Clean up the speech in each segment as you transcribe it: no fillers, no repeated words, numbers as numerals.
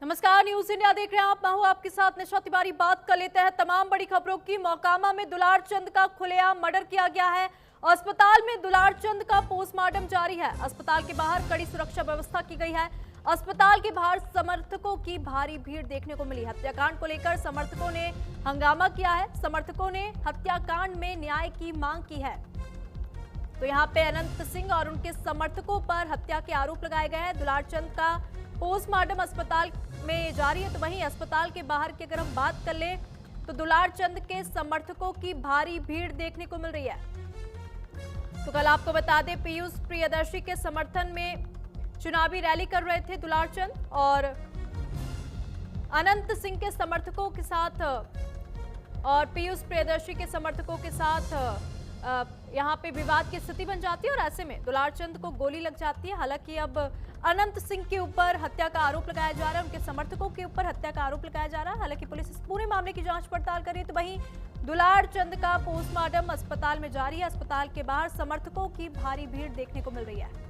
नमस्कार, news India देख रहे हैं आप। मैं हूं आपके साथ निशा तिवारी। बात कर लेते हैं तमाम बड़ी खबरों की। मोकामा में दुलार चंद का खुलेआम मर्डर किया गया है। अस्पताल में दुलार चंद का पोस्टमार्टम जारी है। अस्पताल के बाहर कड़ी सुरक्षा व्यवस्था की गई है। अस्पताल के बाहर समर्थकों की भारी भीड़ देखने को मिली। हत्याकांड को लेकर समर्थकों ने हंगामा किया है। समर्थकों ने हत्याकांड में न्याय की मांग की है। तो यहाँ पे अनंत सिंह और उनके समर्थकों पर हत्या के आरोप लगाए गए हैं। दुलार चंद का पोस्टमार्टम अस्पताल में जारी है। तो वहीं अस्पताल के बाहर की अगर हम बात कर लें तो दुलार चंद के समर्थकों की भारी भीड़ देखने को मिल रही है। तो कल आपको बता दें, पीयूष प्रियदर्शी के समर्थन में चुनावी रैली कर रहे थे दुलार चंद, और अनंत सिंह के समर्थकों के साथ और पीयूष प्रियदर्शी के समर्थकों के साथ यहाँ पे विवाद की स्थिति बन जाती है और ऐसे में दुलार चंद को गोली लग जाती है। हालांकि अब अनंत सिंह के ऊपर हत्या का आरोप लगाया जा रहा है, उनके समर्थकों के ऊपर हत्या का आरोप लगाया जा रहा है। हालांकि पुलिस इस पूरे मामले की जांच पड़ताल कर रही है। तो वहीं दुलार चंद का पोस्टमार्टम अस्पताल में जारी है। अस्पताल के बाहर समर्थकों की भारी भीड़ देखने को मिल रही है।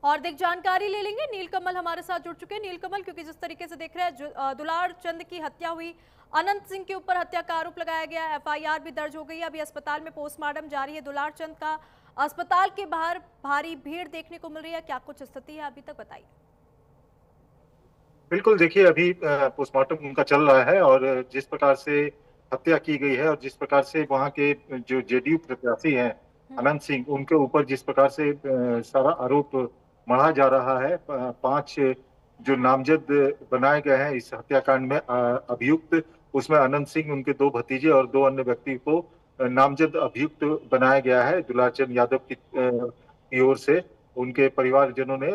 और देख जानकारी ले लेंगे, नीलकमल हमारे साथ जुड़ चुके हैं। नीलकमल, क्योंकि जिस तरीके से देख रहे हैं दुलार चंद की हत्या हुई, अनंत सिंह के ऊपर हत्या का आरोप लगाया गया, एफआईआर भी दर्ज हो गई है। अभी अस्पताल में पोस्टमार्टम जारी है दुलार चंद का। अस्पताल के बाहर भारी भीड़ देखने को मिल रही है। क्या कुछ स्थिति है अभी तक, बताइए। बिल्कुल, देखिए अभी पोस्टमार्टम उनका चल रहा है और जिस प्रकार से हत्या की गई है और जिस प्रकार से वहाँ के जो जेडीयू प्रत्याशी हैं अनंत सिंह, उनके ऊपर जिस प्रकार से सारा आरोप मढ़ा जा रहा है, 5 जो नामजद बनाए गए हैं इस हत्याकांड में अभियुक्त, उसमें अनंत सिंह, उनके 2 भतीजे और 2 अन्य व्यक्ति को नामजद अभियुक्त बनाया गया है दुलारचंद यादव की ओर से। उनके परिवारजनों ने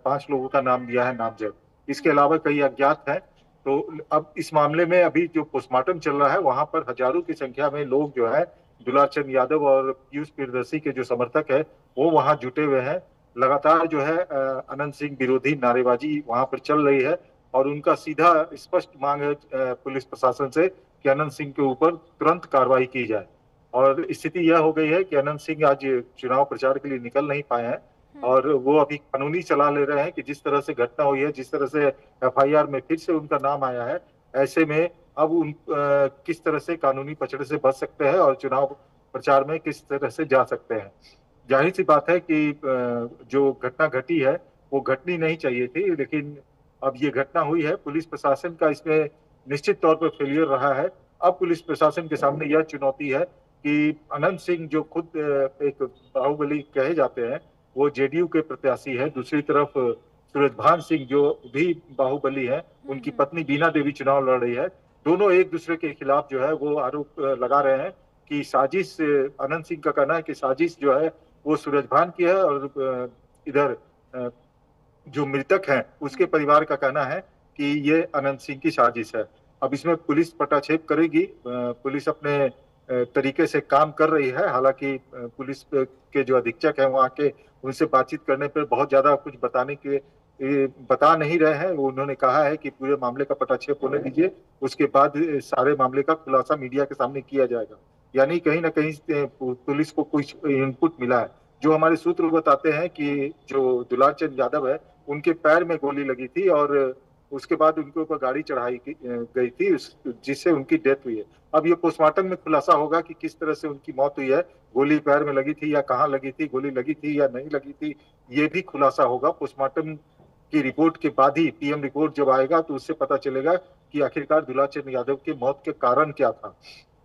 5 लोगों का नाम दिया है नामजद। इसके अलावा कई अज्ञात हैं। तो अब इस मामले में अभी जो पोस्टमार्टम चल रहा है वहां पर हजारों की संख्या में लोग जो है, दुलारचंद यादव और पीयूष प्रियदर्शी के जो समर्थक है वो वहां जुटे हुए हैं। लगातार जो है अनंत सिंह विरोधी नारेबाजी वहां पर चल रही है और उनका सीधा स्पष्ट मांग है पुलिस प्रशासन से कि अनंत सिंह के ऊपर तुरंत कार्रवाई की जाए। और स्थिति यह हो गई है कि अनंत सिंह आज चुनाव प्रचार के लिए निकल नहीं पाए हैं और वो अभी कानूनी सलाह ले रहे हैं कि जिस तरह से घटना हुई है, जिस तरह से एफआईआर में फिर से उनका नाम आया है, ऐसे में अब उन किस तरह से कानूनी पचड़े से बच सकते हैं और चुनाव प्रचार में किस तरह से जा सकते हैं। जाहिर सी बात है कि जो घटना घटी है वो घटनी नहीं चाहिए थी, लेकिन अब ये घटना हुई है। पुलिस प्रशासन का इसमें निश्चित तौर पर फेलियर रहा है। अब पुलिस प्रशासन के सामने यह चुनौती है कि अनंत सिंह जो खुद एक बाहुबली कहे जाते हैं, वो जेडीयू के प्रत्याशी है। दूसरी तरफ सूरजभान सिंह जो भी बाहुबली है, उनकी पत्नी बीना देवी चुनाव लड़ रही है। दोनों एक दूसरे के खिलाफ जो है वो आरोप लगा रहे हैं कि साजिश, अनंत सिंह का कहना है कि साजिश जो है वो सूरजभान की है और इधर जो मृतक है उसके परिवार का कहना है कि ये अनंत सिंह की साजिश है। अब इसमें पुलिस पटाक्षेप करेगी। पुलिस अपने तरीके से काम कर रही है। हालांकि पुलिस के जो अधीक्षक हैं वहाँ के, उनसे बातचीत करने पर बहुत ज्यादा कुछ बता नहीं रहे हैं। उन्होंने कहा है कि पूरे मामले का पटाक्षेप होने दीजिए, उसके बाद सारे मामले का खुलासा मीडिया के सामने किया जाएगा। यानी कहीं ना कहीं पुलिस को कुछ इनपुट मिला है। जो हमारे सूत्र बताते हैं कि जो दुलारचंद यादव है उनके पैर में गोली लगी थी और उसके बाद उनके ऊपर गाड़ी चढ़ाई गई थी जिससे उनकी डेथ हुई है। अब ये पोस्टमार्टम में खुलासा होगा कि किस तरह से उनकी मौत हुई है, गोली पैर में लगी थी या कहाँ लगी थी, गोली लगी थी या नहीं लगी थी, ये भी खुलासा होगा। पोस्टमार्टम की रिपोर्ट के बाद ही, पीएम रिपोर्ट जब आएगा तो उससे पता चलेगा कि आखिरकार दुलारचंद यादव की मौत के कारण क्या था।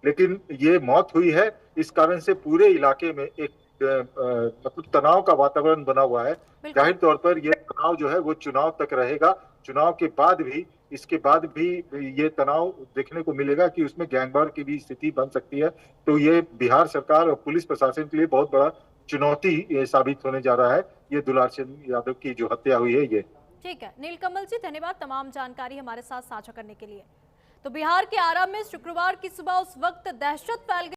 लेकिन ये मौत हुई है, इस कारण से पूरे इलाके में एक मतलब तनाव का वातावरण बना हुआ है। जाहिर तौर पर यह तनाव जो है वो चुनाव तक रहेगा। चुनाव के बाद भी, इसके बाद भी ये तनाव देखने को मिलेगा कि उसमें गैंगवार की भी स्थिति बन सकती है। तो ये बिहार सरकार और पुलिस प्रशासन के लिए बहुत बड़ा चुनौती साबित होने जा रहा है, ये दुलारचंद यादव की जो हत्या हुई है ये। ठीक है नीलकमल जी, धन्यवाद तमाम जानकारी हमारे साथ साझा करने के लिए। तो बिहार के आरा में शुक्रवार की सुबह उस वक्त दहशत फैल गई